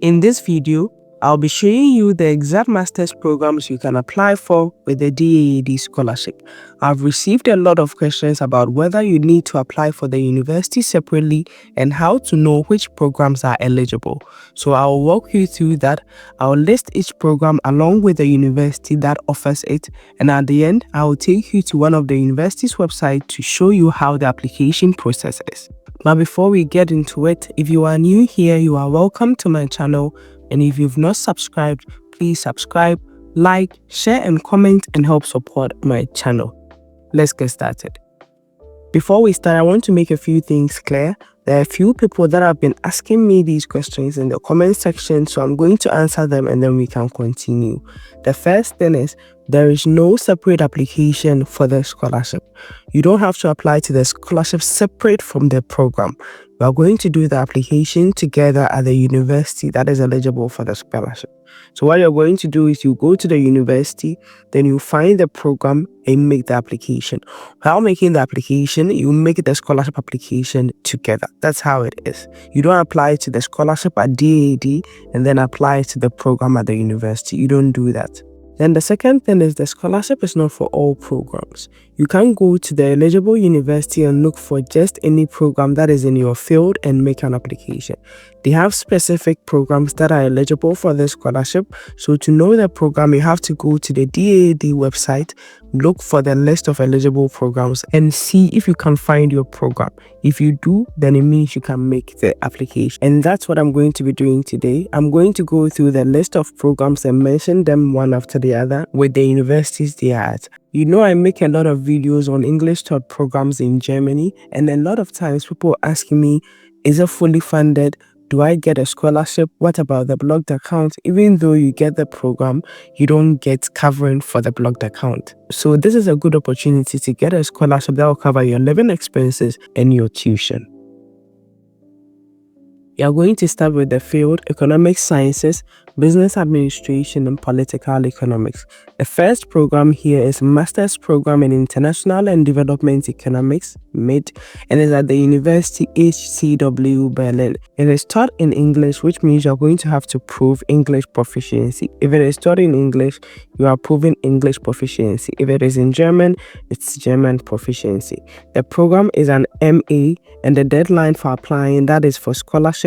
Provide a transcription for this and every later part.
In this video, I'll be showing you the exact master's programs you can apply for with the DAAD scholarship. I've received a lot of questions about whether you need to apply for the university separately and how to know which programs are eligible. So I'll walk you through that. I'll list each program along with the university that offers it, and at the end, I will take you to one of the university's websites to show you how the application process is. Now, before we get into it, if you are new here, you are welcome to my channel. And if you've not subscribed, please subscribe, like, share, and comment and help support my channel. Let's get started. Before we start, I want to make a few things clear. There are a few people that have been asking me these questions in the comment section, so I'm going to answer them and then we can continue. The first thing is, there is no separate application for the scholarship. You don't have to apply to the scholarship separate from the program. We are going to do the application together at the university that is eligible for the scholarship. So what you're going to do is you go to the university, then you find the program and make the application. While making the application, you make the scholarship application together. That's how it is. You don't apply to the scholarship at DAAD and then apply to the program at the university. You don't do that. Then the second thing is the scholarship is not for all programs. You can go to the eligible university and look for just any program that is in your field and make an application. They have specific programs that are eligible for the scholarship. So to know the program, you have to go to the DAAD website, look for the list of eligible programs and see if you can find your program. If you do, then it means you can make the application. And that's what I'm going to be doing today. I'm going to go through the list of programs and mention them one after the other with the universities they are at. You know, I make a lot of videos on English taught programs in Germany, and a lot of times people are asking me, is it fully funded? Do I get a scholarship? What about the blocked account? Even though you get the program, you don't get covering for the blocked account. So this is a good opportunity to get a scholarship that will cover your living expenses and your tuition. You are going to start with the field Economic Sciences, Business Administration, and Political Economics. The first program here is Master's Program in International and Development Economics, MID, and is at the University HCW Berlin. It is taught in English, which means you are going to have to prove English proficiency. If it is taught in English, you are proving English proficiency. If it is in German, it's German proficiency. The program is an MA, and the deadline for applying, that is for scholarship,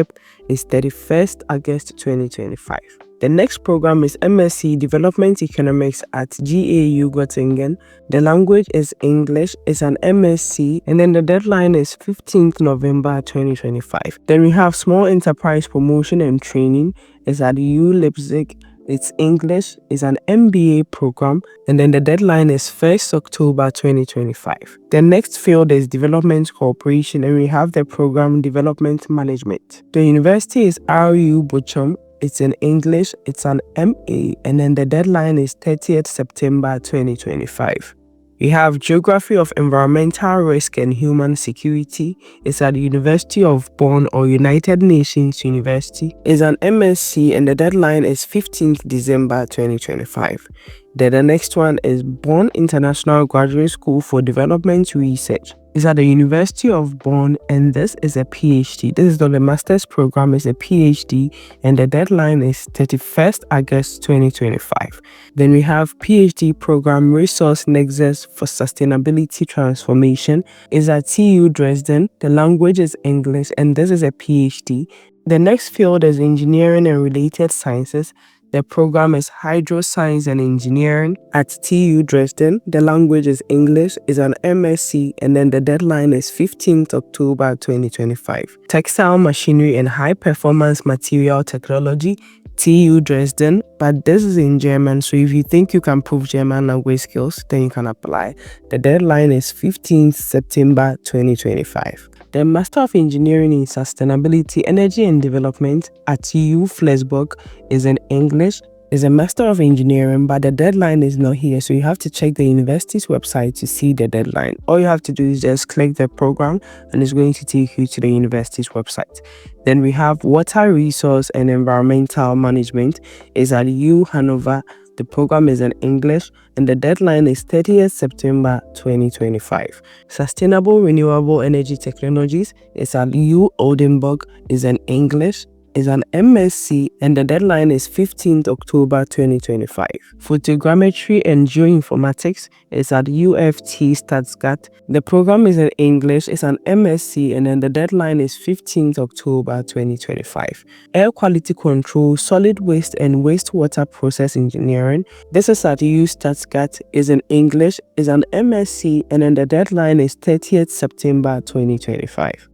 is 31st August 2025. The next program is MSc Development Economics at GAU Göttingen. The language is English. It's an MSc, and then the deadline is 15th November 2025. Then we have Small Enterprise Promotion and Training. It's at U Leipzig. It's English, it's an MBA program, and then the deadline is 1st October 2025. The next field is Development Cooperation, and we have the program Development Management. The university is RU Bochum. It's in English, it's an MA, and then the deadline is 30th September 2025. We have Geography of Environmental Risk and Human Security. It's at the University of Bonn or United Nations University. It's an MSc and the deadline is 15th December 2025. Then the next one is Bonn International Graduate School for Development Research. It's at the University of Bonn, and this is a PhD. This is not a master's program, it's a PhD, and the deadline is 31st August 2025. Then we have PhD program Resource Nexus for Sustainability Transformation. It's at TU Dresden. The language is English, and this is a PhD. The next field is Engineering and Related Sciences. The program is Hydroscience and Engineering at TU Dresden. The language is English, is an MSc, and then the deadline is 15th October 2025. Textile Machinery and High Performance Material Technology, TU Dresden, but this is in German, so if you think you can prove German language skills, then you can apply. The deadline is 15th September 2025. The Master of Engineering in Sustainability, Energy and Development at TU Flensburg is in English. It's a Master of Engineering, but the deadline is not here, so you have to check the university's website to see the deadline. All you have to do is just click the program and it's going to take you to the university's website. Then we have Water Resource and Environmental Management is at U Hanover. The program is in English and the deadline is 30th September 2025. Sustainable Renewable Energy Technologies is at U Oldenburg, is in English. is an MSc and the deadline is 15th October 2025. Photogrammetry and Geoinformatics is at UFT Stuttgart. The program is in English, it's an MSc and then the deadline is 15th October 2025. Air Quality Control, Solid Waste and Wastewater Process Engineering. This is at U Stuttgart, is in English, is an MSc and then the deadline is 30th September 2025.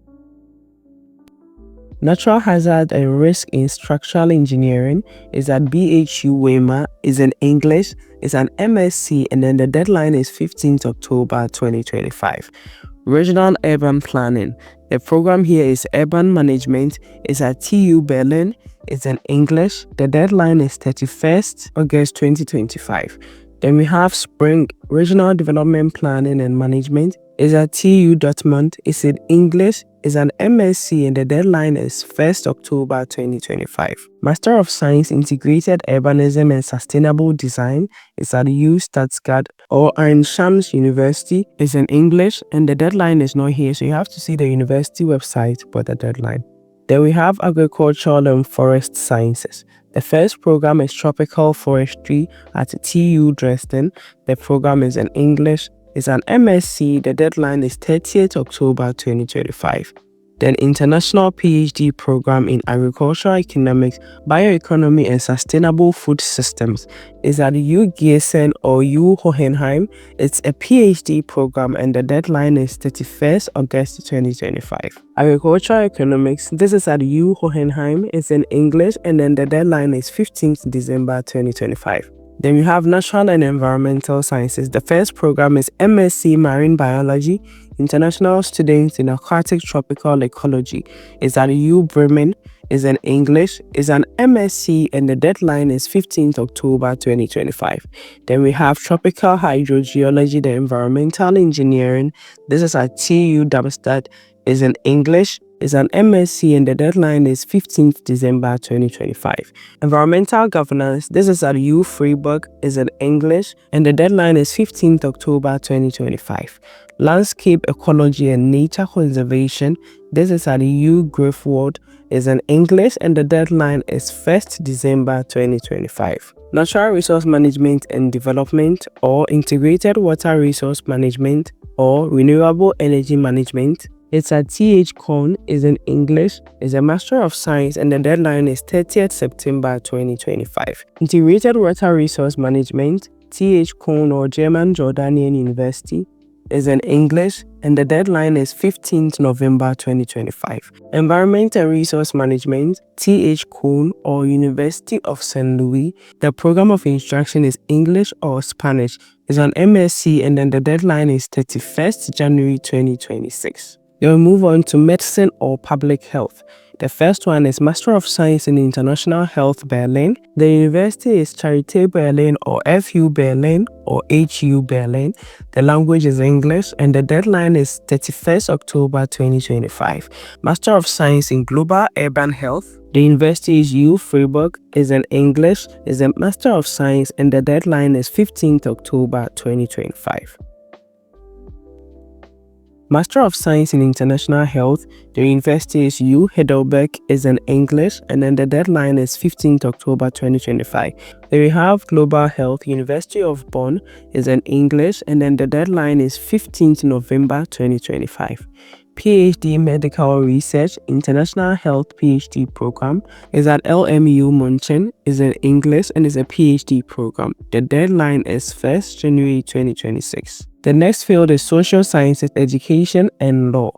Natural Hazard and Risk in Structural Engineering is at BHU Weimar, is in English, is an MSc and then the deadline is 15th October 2025. Regional Urban Planning. The program here is Urban Management, is at TU Berlin, is in English, the deadline is 31st August 2025. Then we have Spring Regional Development Planning and Management, is at TU Dortmund, is in English, is an MSc and the deadline is 1st October 2025. Master of Science Integrated Urbanism and Sustainable Design is at U Stuttgart or Ain Shams University, is in English and the deadline is not here, so you have to see the university website for the deadline. Then we have Agricultural and Forest Sciences. The first program is Tropical Forestry at TU Dresden. The program is in English, is an MSc, the deadline is 30th October 2025. Then International PhD Program in Agricultural Economics, Bioeconomy and Sustainable Food Systems is at U Gießen or U Hohenheim. It's a PhD program and the deadline is 31st August 2025. Agricultural Economics, this is at U Hohenheim, it's in English and then the deadline is 15th December 2025. Then we have Natural and Environmental Sciences. The first program is MSc Marine Biology, International Students in Aquatic Tropical Ecology. Is at U Bremen, is in English, is an MSc and the deadline is 15th October 2025. Then we have Tropical Hydrogeology, the Environmental Engineering. This is at TU Darmstadt, is in English, is an MSc and the deadline is 15th December 2025. Environmental Governance, this is at U Freiburg, is in English and the deadline is 15th October 2025. Landscape Ecology and Nature Conservation, this is at U Greifswald, is in English and the deadline is 1st December 2025. Natural Resource Management and Development or Integrated Water Resource Management or Renewable Energy Management. It's at TH Kohn, is in English, is a Master of Science and the deadline is 30th September 2025. Integrated Water Resource Management, TH Kohn or German Jordanian University, is in English and the deadline is 15th November 2025. Environment and Resource Management, TH Kohn or University of St. Louis. The program of instruction is English or Spanish, is an MSc and then the deadline is 31st January 2026. Then we move on to Medicine or Public Health. The first one is Master of Science in International Health Berlin. The university is Charité Berlin or FU Berlin or HU Berlin. The language is English and the deadline is 31st October 2025. Master of Science in Global Urban Health. The university is U Freiburg, is in English, is a Master of Science and the deadline is 15th October 2025. Master of Science in International Health, the university is U Heidelberg, is in English and then the deadline is 15th October 2025. Then we have Global Health, University of Bonn, is in English and then the deadline is 15th November 2025. PhD Medical Research International Health PhD Program is at LMU München, is in English and is a PhD program. The deadline is 1st January 2026. The next field is Social Sciences, Education and Law.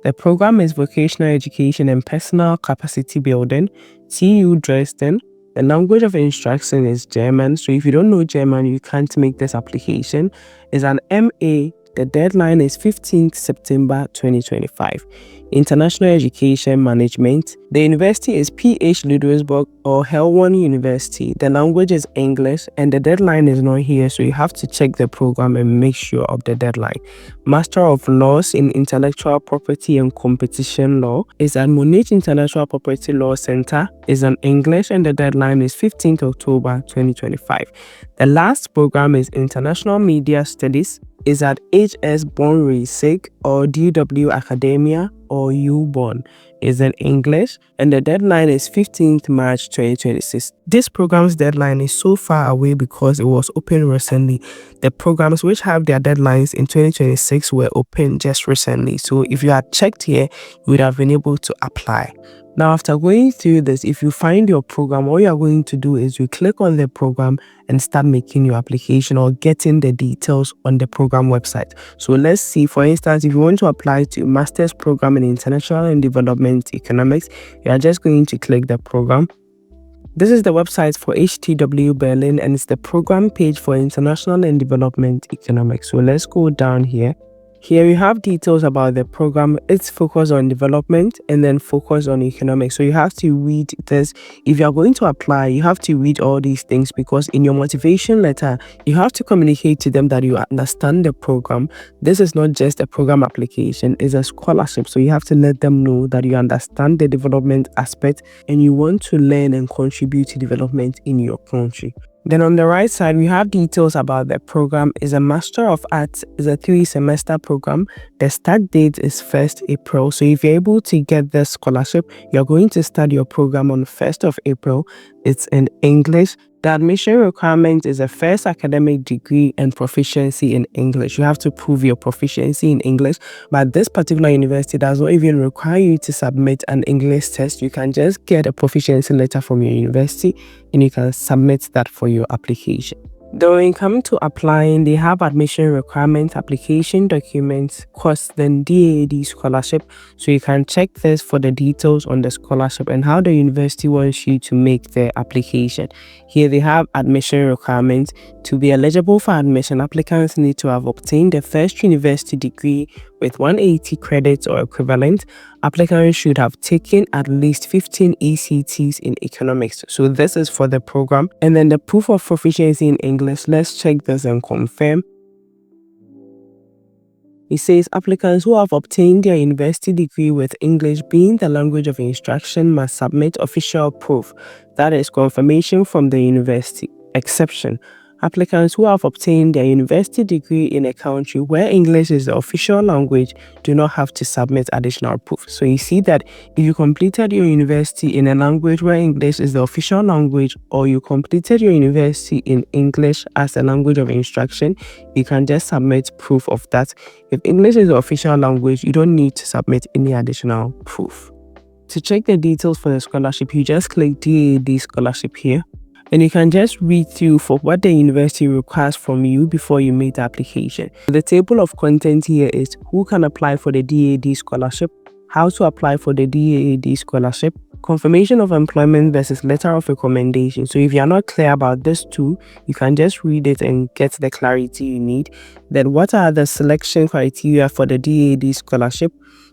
The program is Vocational Education and Personal Capacity Building, TU Dresden. The language of instruction is German, so if you don't know German, you can't make this application. It's an MA. The deadline is 15th September 2025. International Education Management. The university is PH Ludwigsburg or Helwan University. The language is English and the deadline is not here, so you have to check the program and make sure of the deadline. Master of Laws in Intellectual Property and Competition Law is at Munich Intellectual Property Law Center, is in English and the deadline is 15th October 2025. The last program is International Media Studies. is at HS Born Basic or DW Academia or UBorn is in English, and the deadline is 15th March 2026. This program's deadline is so far away because it was opened recently. The programs which have their deadlines in 2026 were opened just recently. So if you had checked here, you would have been able to apply. Now, after going through this, if you find your program, all you are going to do is you click on the program and start making your application or getting the details on the program website. So let's see, for instance, if you want to apply to a master's program in international and development economics, you are just going to click the program. This is the website for HTW Berlin, and it's the program page for international and development economics. So let's go down here. Here we have details about the program. It's focused on development and then focused on economics. So you have to read this. If you are going to apply, you have to read all these things, because in your motivation letter, you have to communicate to them that you understand the program. This is not just a program application, it's a scholarship. So you have to let them know that you understand the development aspect and you want to learn and contribute to development in your country. Then on the right side, we have details about the program. It's a Master of Arts. It's a 3-semester program. The start date is 1st April. So if you're able to get the scholarship, you're going to start your program on 1st of April. It's in English. The admission requirement is a first academic degree and proficiency in English. You have to prove your proficiency in English, but this particular university does not even require you to submit an English test. You can just get a proficiency letter from your university and you can submit that for your application. Though when it comes to applying, they have admission requirements, application documents, course, then DAAD scholarship. So you can check this for the details on the scholarship and how the university wants you to make the application. Here they have admission requirements. To be eligible for admission, applicants need to have obtained a first university degree with 180 credits or equivalent. Applicants should have taken at least 15 ECTs in economics. So this is for the program. And then the proof of proficiency in English, let's check this and confirm. It says applicants who have obtained their university degree with English being the language of instruction must submit official proof, that is confirmation from the university. Exception: applicants who have obtained their university degree in a country where English is the official language do not have to submit additional proof. So you see that if you completed your university in a language where English is the official language, or you completed your university in English as a language of instruction, you can just submit proof of that. If English is the official language, you don't need to submit any additional proof. To check the details for the scholarship, you just click DAAD scholarship here. And you can just read through for what the university requires from you before you make the application. The table of content here is who can apply for the DAAD scholarship, how to apply for the DAAD scholarship, confirmation of employment versus letter of recommendation. So if you're not clear about this too, you can just read it and get the clarity you need. Then what are the selection criteria for the DAAD scholarship?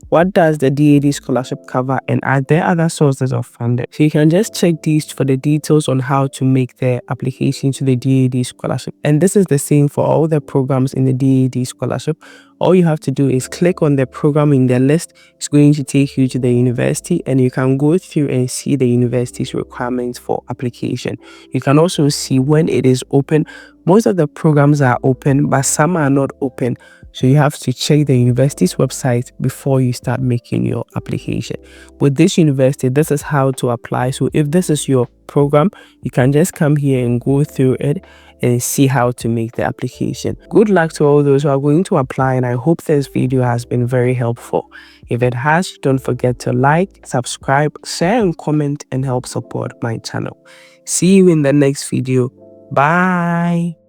What does the DAAD scholarship cover, and are there other sources of funding? So you can just check these for the details on how to make the application to the DAAD scholarship. And this is the same for all the programs in the DAAD scholarship. All you have to do is click on the program in the list. It's going to take you to the university, and you can go through and see the university's requirements for application. You can also see when it is open. Most of the programs are open, but some are not open. So you have to check the university's website before you start making your application. With this university, this is how to apply. So if this is your program, you can just come here and go through it and see how to make the application. Good luck to all those who are going to apply, and I hope this video has been very helpful. If it has, don't forget to like, subscribe, share and comment and help support my channel. See you in the next video. Bye.